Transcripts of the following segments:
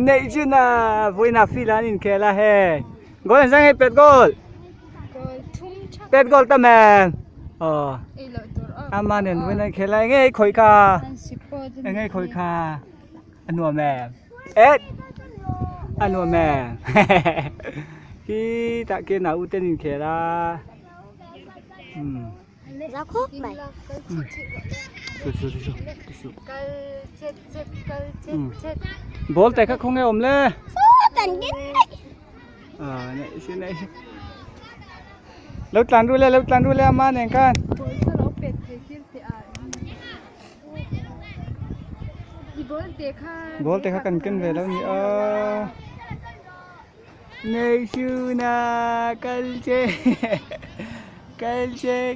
Này chứ na vui na phi là nhìn kia là hè gọi là sang pet goal pet goal ta mèn ama nên vui na kia là nghe khôi ca nghe khôi ca anh nuôi mèn ết anh nuôi mèn khi tại kia nào ưu tiên nhìn kia là Giá khúc này. Bol tay khác không nghe ôm lên. Tần cái Này xin này. Lâu tàn đuôi lên mà này can. Bol tay khác cần kinh về đâu nhỉ? Này sư na calce. Calce.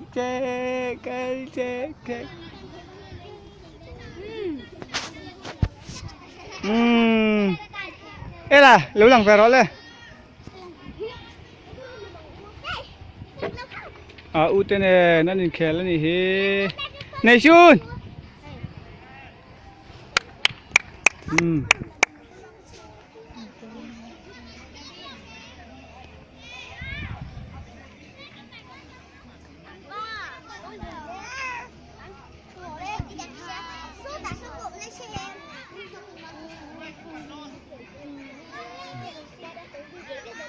Ê là, lâu lặng về đó lên. U tên này, nó nhìn khéo lên nhỉ. Này Xuân.